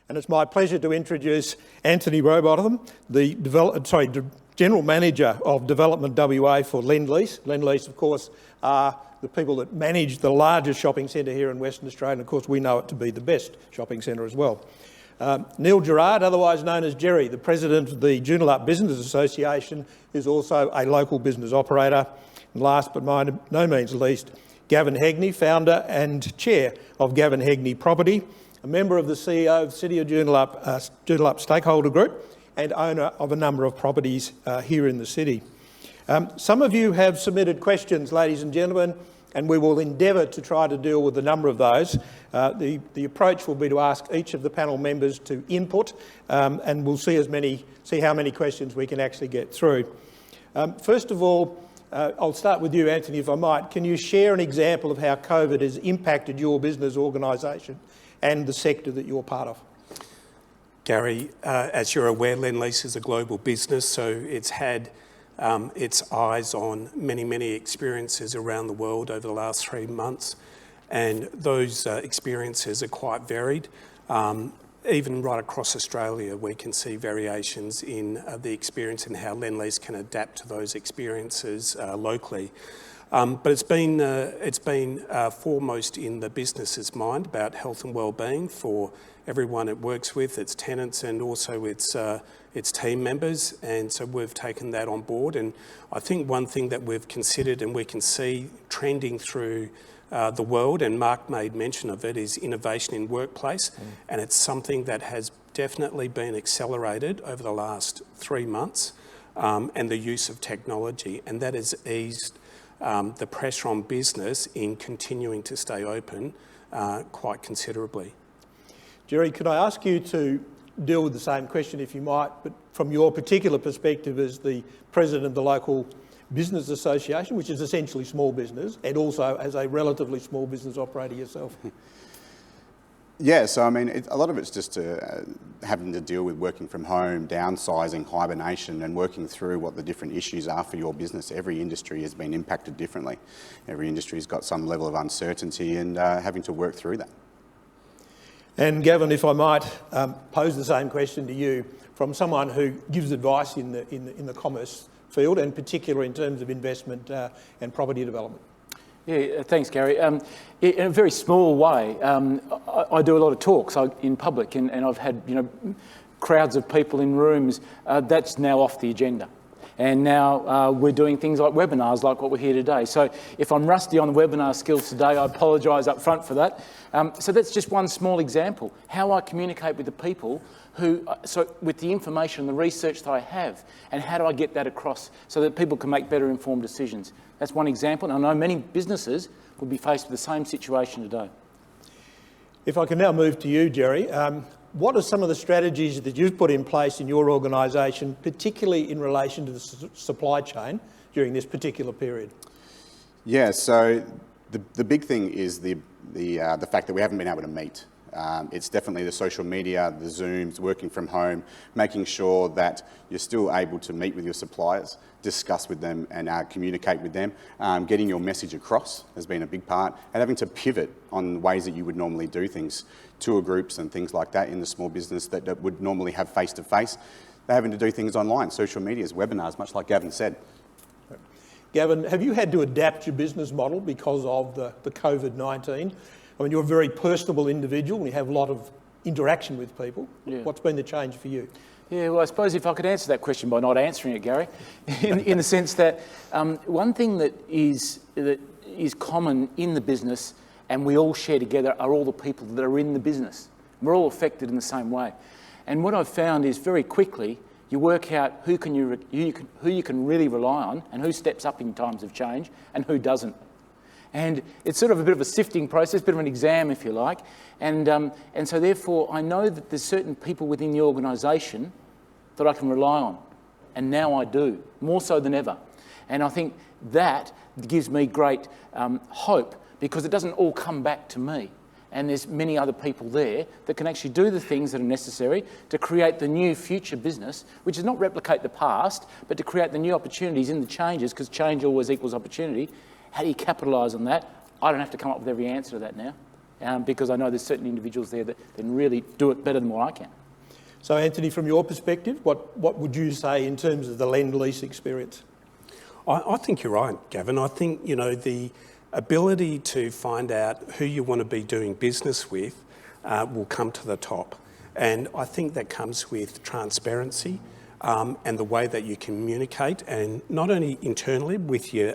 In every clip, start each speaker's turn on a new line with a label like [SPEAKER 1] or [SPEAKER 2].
[SPEAKER 1] And it's my pleasure to introduce Anthony Rowbottam, the General Manager of Development WA for Lendlease. Lendlease, of course, are the people that manage the largest shopping centre here in Western Australia, and of course we know it to be the best shopping centre as well. Neil Gerrard, otherwise known as Jerry, the President of the Joondalup Business Association, is also a local business operator. And last but by no means least, Gavin Hegney, founder and chair of Gavin Hegney Property, a member of the CEO of City of Joondalup, Joondalup Stakeholder Group, and owner of a number of properties here in the city. Some of you have submitted questions, ladies and gentlemen, and we will endeavour to try to deal with a number of those. The approach will be to ask each of the panel members to input, and we'll see how many questions we can actually get through. First of all, I'll start with you, Anthony, if I might. Can you share an example of how COVID has impacted your business organisation and the sector that you're part of?
[SPEAKER 2] Gary, as you're aware, Lendlease is a global business, so it's had its eyes on many experiences around the world over the last 3 months, and those experiences are quite varied. Even right across Australia, we can see variations in the experience and how Lendlease can adapt to those experiences locally. But it's been foremost in the business's mind about health and well-being for everyone it works with, its tenants and also its team members, and so we've taken that on board. And I think one thing that we've considered and we can see trending through the world, and Mark made mention of it, is innovation in workplace, and it's something that has definitely been accelerated over the last 3 months, and the use of technology, and that has eased the pressure on business in continuing to stay open quite considerably.
[SPEAKER 1] Jerry, could I ask you to deal with the same question, if you might, but from your particular perspective as the President of the local business association, which is essentially small business, and also as a relatively small business operator yourself?
[SPEAKER 3] Yeah, so I mean, a lot of it's just having to deal with working from home, downsizing, hibernation, and working through what the different issues are for your business. Every industry has been impacted differently. Every industry's got some level of uncertainty, and having to work through that.
[SPEAKER 1] And Gavin, if I might pose the same question to you from someone who gives advice in the commerce field, and particularly in terms of investment and property development.
[SPEAKER 4] Yeah, thanks, Gary. In a very small way, I do a lot of talks in public, and I've had crowds of people in rooms. That's now off the agenda. And now we're doing things like webinars, like what we're here today. So if I'm rusty on the webinar skills today, I apologise up front for that. So that's just one small example. How I communicate with the people with the information and the research that I have, and how do I get that across so that people can make better informed decisions. That's one example, and I know many businesses will be faced with the same situation today.
[SPEAKER 1] If I can now move to you, Jerry. What are some of the strategies that you've put in place in your organisation, particularly in relation to the supply chain during this particular period?
[SPEAKER 3] Yeah, so the big thing is the fact that we haven't been able to meet. It's definitely the social media, the Zooms, working from home, making sure that you're still able to meet with your suppliers, discuss with them and communicate with them. Getting your message across has been a big part, and having to pivot on ways that you would normally do things. Tour groups and things like that in the small business that would normally have face-to-face. They're having to do things online, social medias, webinars, much like Gavin said.
[SPEAKER 1] Gavin, have you had to adapt your business model because of the COVID-19? I mean, you're a very personable individual and you have a lot of interaction with people. Yeah. What's been the change for you?
[SPEAKER 4] Yeah, well, I suppose if I could answer that question by not answering it, Gary, in the sense that one thing that is common in the business and we all share together are all the people that are in the business. We're all affected in the same way. And what I've found is very quickly you work out who you can really rely on and who steps up in times of change and who doesn't. And it's sort of a bit of a sifting process, a bit of an exam, if you like. And so therefore, I know that there's certain people within the organisation that I can rely on. And now I do, more so than ever. And I think that gives me great hope, because it doesn't all come back to me. And there's many other people there that can actually do the things that are necessary to create the new future business, which is not replicate the past, but to create the new opportunities in the changes, because change always equals opportunity. How do you capitalise on that? I don't have to come up with every answer to that now. because I know there's certain individuals there that can really do it better than what I can.
[SPEAKER 1] So, Anthony, from your perspective, what would you say in terms of the Lendlease experience?
[SPEAKER 2] I think you're right, Gavin. I think, the ability to find out who you want to be doing business with will come to the top. And I think that comes with transparency and the way that you communicate, and not only internally with your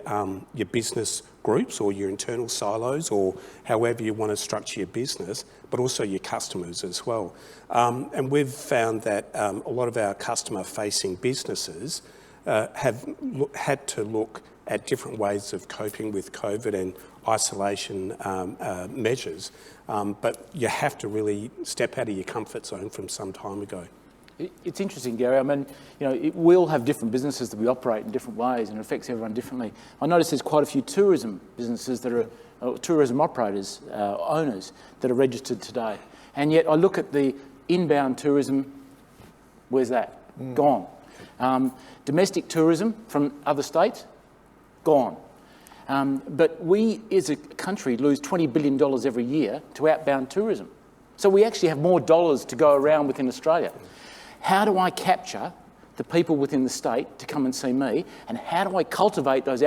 [SPEAKER 2] business groups or your internal silos or however you want to structure your business, but also your customers as well. And we've found that a lot of our customer-facing businesses have had to look at different ways of coping with COVID and isolation measures. But you have to really step out of your comfort zone from some time ago.
[SPEAKER 4] It's interesting, Gary. I mean, we all have different businesses that we operate in different ways, and it affects everyone differently. I notice there's quite a few tourism businesses that are tourism operators, owners, that are registered today. And yet I look at the inbound tourism, where's that? Gone. Domestic tourism from other states, gone. But we, as a country, lose $20 billion every year to outbound tourism. So we actually have more dollars to go around within Australia. How do I capture the people within the state to come and see me? And how do I cultivate those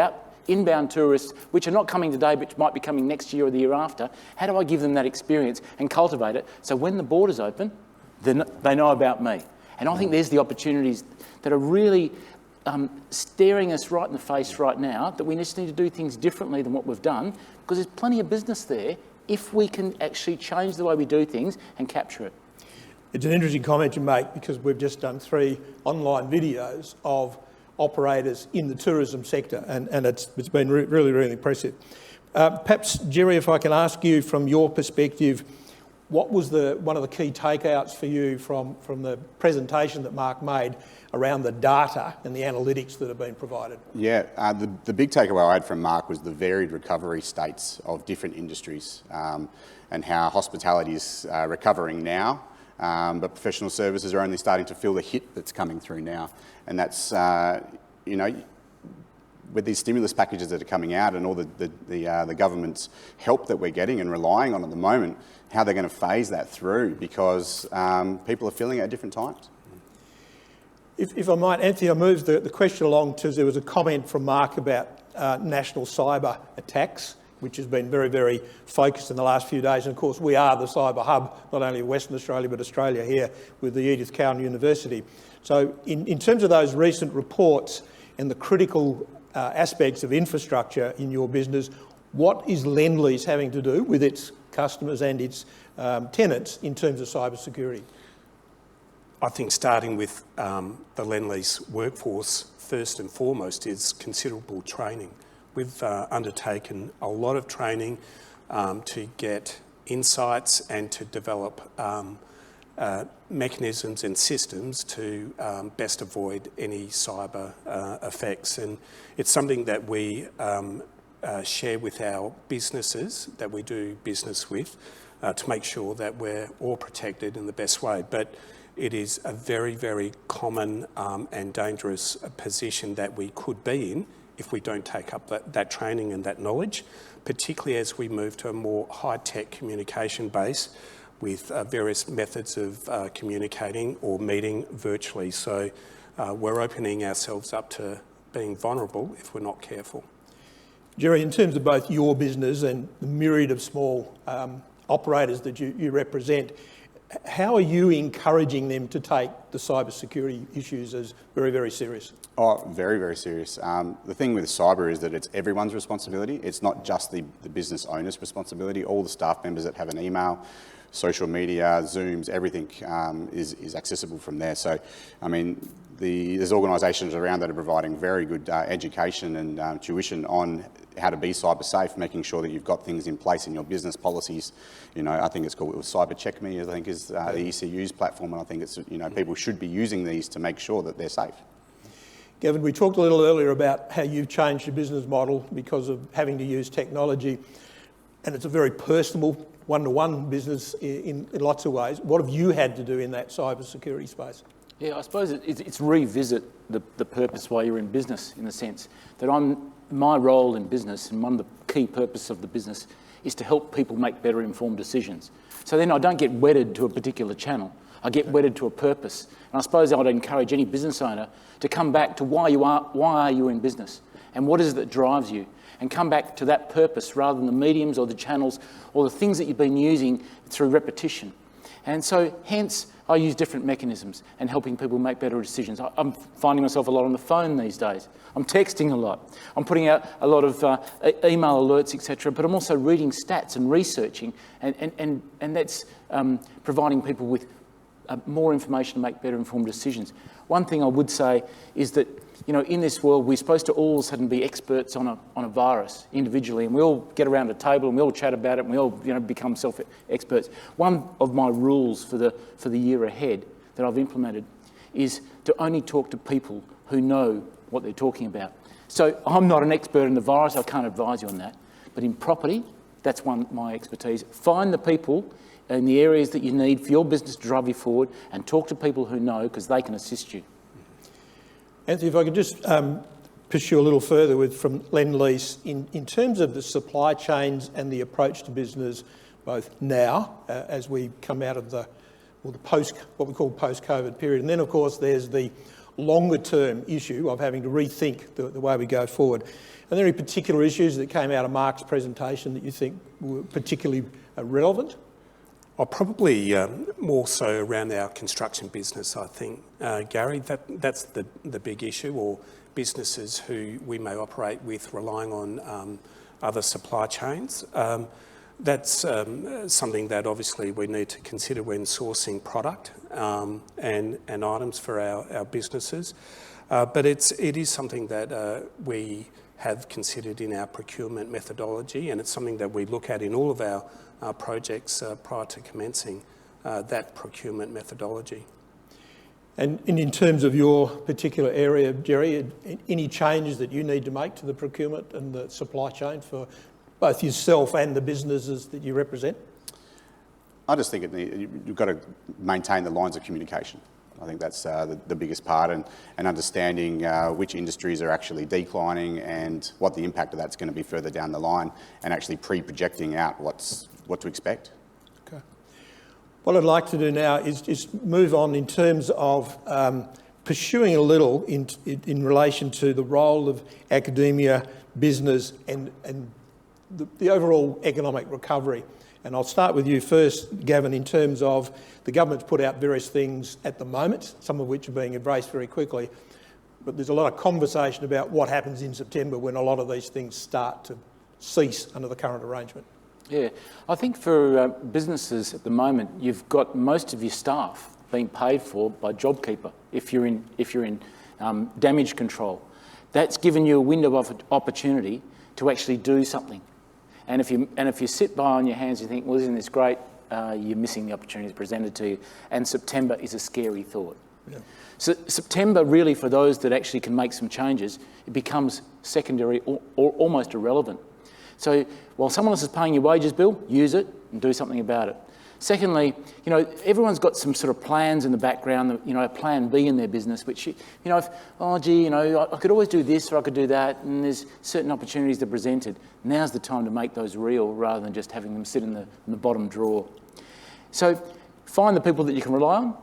[SPEAKER 4] inbound tourists, which are not coming today, but might be coming next year or the year after? How do I give them that experience and cultivate it so when the borders open, they know about me? And I think there's the opportunities that are really staring us right in the face right now, that we just need to do things differently than what we've done, because there's plenty of business there if we can actually change the way we do things and capture it.
[SPEAKER 1] It's an interesting comment you make, because we've just done 3 online videos of operators in the tourism sector, and it's been really, really impressive. Perhaps, Gerry, if I can ask you from your perspective, what was one of the key takeouts for you from the presentation that Mark made around the data and the analytics that have been provided?
[SPEAKER 3] Yeah, the big takeaway I had from Mark was the varied recovery states of different industries, and how hospitality is recovering now, but professional services are only starting to feel the hit that's coming through now. And that's, with these stimulus packages that are coming out and all the government's help that we're getting and relying on at the moment, how they're going to phase that through, because people are feeling it at different times.
[SPEAKER 1] If I might, Anthony, I moved the question along to, there was a comment from Mark about national cyber attacks, which has been very, very focused in the last few days. And of course, we are the cyber hub, not only of Western Australia, but Australia here with the Edith Cowan University. So in terms of those recent reports and the critical aspects of infrastructure in your business, what is Lendlease having to do with its customers and its tenants in terms of cyber security?
[SPEAKER 2] I think starting with the Lendlease workforce, first and foremost, is considerable training. We've undertaken a lot of training to get insights and to develop mechanisms and systems to best avoid any cyber effects. And it's something that we share with our businesses that we do business with to make sure that we're all protected in the best way. But it is a very, very common and dangerous position that we could be in if we don't take up that training and that knowledge, particularly as we move to a more high-tech communication base with various methods of communicating or meeting virtually. So we're opening ourselves up to being vulnerable if we're not careful.
[SPEAKER 1] Gerry, in terms of both your business and the myriad of small operators that you represent, how are you encouraging them to take the cybersecurity issues as very, very serious?
[SPEAKER 3] Oh, very, very serious. The thing with cyber is that it's everyone's responsibility. It's not just the business owner's responsibility. All the staff members that have an email, social media, Zooms, everything is accessible from there. So, I mean, there's organisations around that are providing very good education and tuition on how to be cyber safe, making sure that you've got things in place in your business policies. I think it's called Cyber Check Me, I think is the ECU's platform, and I think it's, people should be using these to make sure that they're safe.
[SPEAKER 1] Gavin, we talked a little earlier about how you've changed your business model because of having to use technology, and it's a very personal, one-to-one business in lots of ways. What have you had to do in that cyber security space?
[SPEAKER 4] Yeah, I suppose it's revisit the purpose why you're in business, in the sense that my role in business, and one of the key purposes of the business, is to help people make better informed decisions. So then I don't get wedded to a particular channel. I get wedded to a purpose. And I suppose I'd encourage any business owner to come back to why are you in business and what is it that drives you, and come back to that purpose rather than the mediums or the channels or the things that you've been using through repetition. And so hence I use different mechanisms and helping people make better decisions. I'm finding myself a lot on the phone these days. I'm texting a lot. I'm putting out a lot of email alerts, etc. But I'm also reading stats and researching, and that's providing people with more information to make better informed decisions. One thing I would say is that, in this world, we're supposed to all of a sudden be experts on a virus individually, and we all get around a table and we all chat about it and we all become self-experts. One of my rules for the year ahead that I've implemented is to only talk to people who know what they're talking about. So I'm not an expert in the virus, I can't advise you on that. But in property, that's my expertise. Find the people in the areas that you need for your business to drive you forward, and talk to people who know, because they can assist you.
[SPEAKER 1] Anthony, if I could just pursue a little further from Lendlease, in terms of the supply chains and the approach to business, both now as we come out of the what we call post-COVID period, and then of course there's the longer term issue of having to rethink the way we go forward. Are there any particular issues that came out of Mark's presentation that you think were particularly relevant?
[SPEAKER 2] Probably more so around our construction business, I think, Gary. That's the big issue, or businesses who we may operate with relying on other supply chains. That's something that obviously we need to consider when sourcing product and items for our businesses. But it is something that we have considered in our procurement methodology, and it's something that we look at in all of our projects prior to commencing that procurement methodology.
[SPEAKER 1] And in terms of your particular area, Gerry, any changes that you need to make to the procurement and the supply chain for both yourself and the businesses that you represent?
[SPEAKER 3] I just think you've got to maintain the lines of communication. I think that's the biggest part, and understanding which industries are actually declining and what the impact of that's going to be further down the line, and actually pre-projecting out what to expect.
[SPEAKER 1] Okay. What I'd like to do now is just move on in terms of pursuing a little in relation to the role of academia, business and the overall economic recovery. And I'll start with you first, Gavin, in terms of the government's put out various things at the moment, some of which are being embraced very quickly, but there's a lot of conversation about what happens in September when a lot of these things start to cease under the current arrangement.
[SPEAKER 4] Yeah, I think for businesses at the moment, you've got most of your staff being paid for by JobKeeper if you're in damage control. That's given you a window of opportunity to actually do something. And if you sit by on your hands and think, well, isn't this great? You're missing the opportunities presented to you. And September is a scary thought. Yeah. So September, really, for those that actually can make some changes, it becomes secondary or almost irrelevant. So while someone else is paying your wages bill, use it and do something about it. Secondly, everyone's got some sort of plans in the background, a plan B in their business, which, I could always do this or I could do that, and there's certain opportunities that are presented. Now's the time to make those real rather than just having them sit in the bottom drawer. So find the people that you can rely on,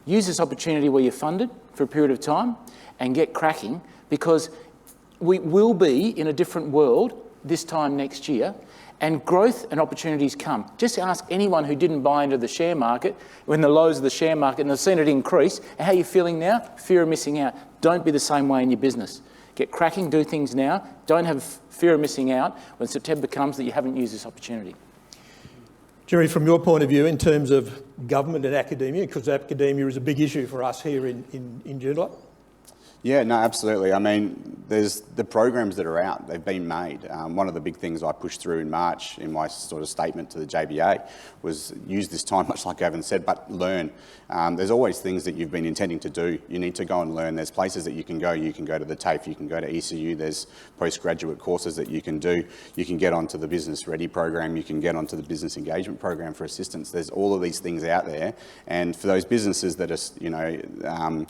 [SPEAKER 4] use this opportunity where you're funded for a period of time, and get cracking, because we will be in a different world this time next year, and growth and opportunities come. Just ask anyone who didn't buy into the share market when the lows of the share market and they've seen it increase, and how you're feeling now? Fear of missing out. Don't be the same way in your business. Get cracking, do things now. Don't have fear of missing out when September comes that you haven't used this opportunity.
[SPEAKER 1] Gerry, from your point of view, in terms of government and academia, because academia is a big issue for us here in Joondalup.
[SPEAKER 3] Yeah, no, absolutely. I mean, there's the programs that are out, they've been made. One of the big things I pushed through in March in my sort of statement to the JBA was use this time, much like Gavin said, but learn. There's always things that you've been intending to do. You need to go and learn. There's places that you can go. You can go to the TAFE, you can go to ECU, there's postgraduate courses that you can do. You can get onto the Business Ready program, you can get onto the Business Engagement program for assistance. There's all of these things out there. And for those businesses that are,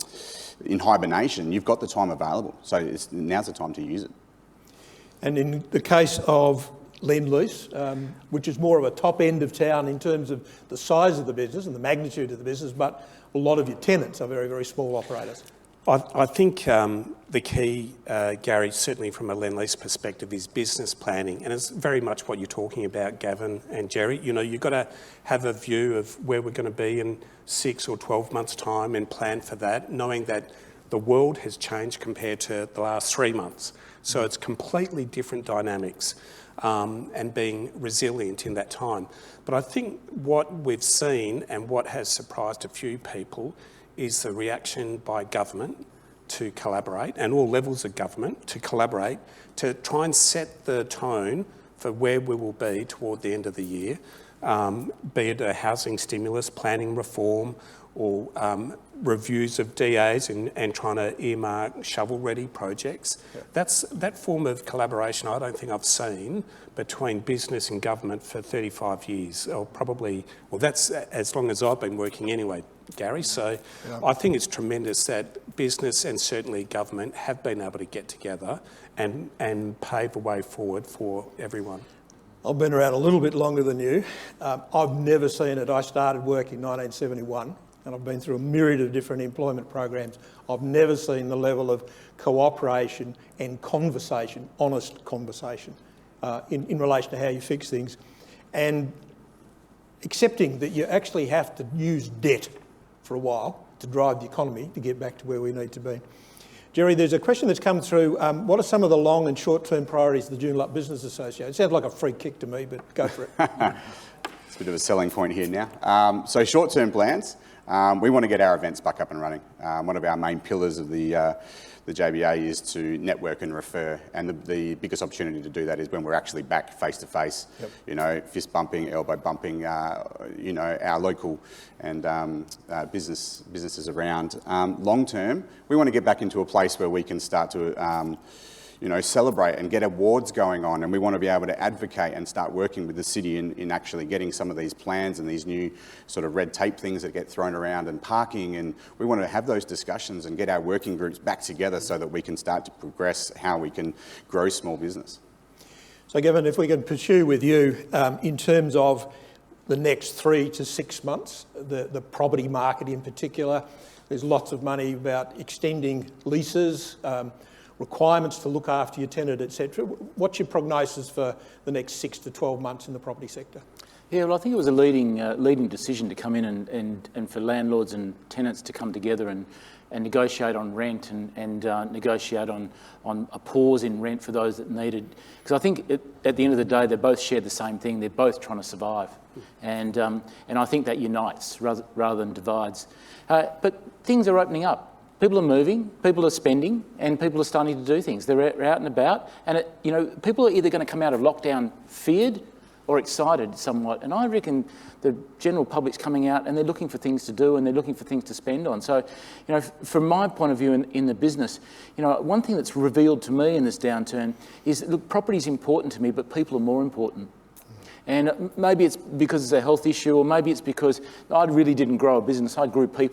[SPEAKER 3] in hibernation, you've got the time available. So now's the time to use it.
[SPEAKER 1] And in the case of Lendlease, which is more of a top end of town in terms of the size of the business and the magnitude of the business, but a lot of your tenants are very, very small operators.
[SPEAKER 2] I think the key, Gary, certainly from a Lendlease perspective, is business planning, and it's very much what you're talking about, Gavin and Jerry. You know, you've got to have a view of where we're going to be in 6 or 12 months' time and plan for that, knowing that the world has changed compared to the last 3 months. So it's completely different dynamics, and being resilient in that time. But I think what we've seen and what has surprised a few people is the reaction by government to collaborate, and all levels of government to collaborate, to try and set the tone for where we will be toward the end of the year, be it a housing stimulus, planning reform, or reviews of DAs and trying to earmark shovel-ready projects. Yeah. That form of collaboration I don't think I've seen between business and government for 35 years, or probably, well, that's as long as I've been working anyway, Gary. So yeah. I think it's tremendous that business and certainly government have been able to get together and pave a way forward for everyone.
[SPEAKER 1] I've been around a little bit longer than you. I've never seen it. I started work in 1971 and I've been through a myriad of different employment programs. I've never seen the level of cooperation and conversation, honest conversation, in relation to how you fix things, and accepting that you actually have to use debt for a while to drive the economy to get back to where we need to be. Jerry, there's a question that's come through. What are some of the long and short-term priorities of the Joondalup Business Association? It sounds like a free kick to me, but go for it.
[SPEAKER 3] It's a bit of a selling point here now. So short-term plans, we want to get our events back up and running. One of our main pillars of the JBA is to network and refer, and the biggest opportunity to do that is when we're actually back face-to-face, yep. You know, fist bumping, elbow bumping, you know, our local and businesses around. Long-term, we want to get back into a place where we can start to you know, celebrate and get awards going on, and we want to be able to advocate and start working with the city in actually getting some of these plans and these new sort of red tape things that get thrown around, and parking, and we want to have those discussions and get our working groups back together so that we can start to progress how we can grow small business.
[SPEAKER 1] So Gavin, if we can pursue with you in terms of the next 3 to 6 months, the property market in particular, there's lots of money about extending leases, requirements to look after your tenant, etc. What's your prognosis for the next 6 to 12 months in the property sector?
[SPEAKER 4] Yeah, well, I think it was a leading decision to come in and for landlords and tenants to come together and negotiate on rent and negotiate on a pause in rent for those that needed. Because I think at the end of the day, they both share the same thing. They're both trying to survive. And I think that unites rather than divides. But things are opening up. People are moving, people are spending, and people are starting to do things. They're out and about, and you know, people are either going to come out of lockdown feared or excited somewhat. And I reckon the general public's coming out and they're looking for things to do and they're looking for things to spend on. So, you know, from my point of view in the business, you know, one thing that's revealed to me in this downturn is, look, property's important to me, but people are more important. And maybe it's because it's a health issue, or maybe it's because I really didn't grow a business. I grew people.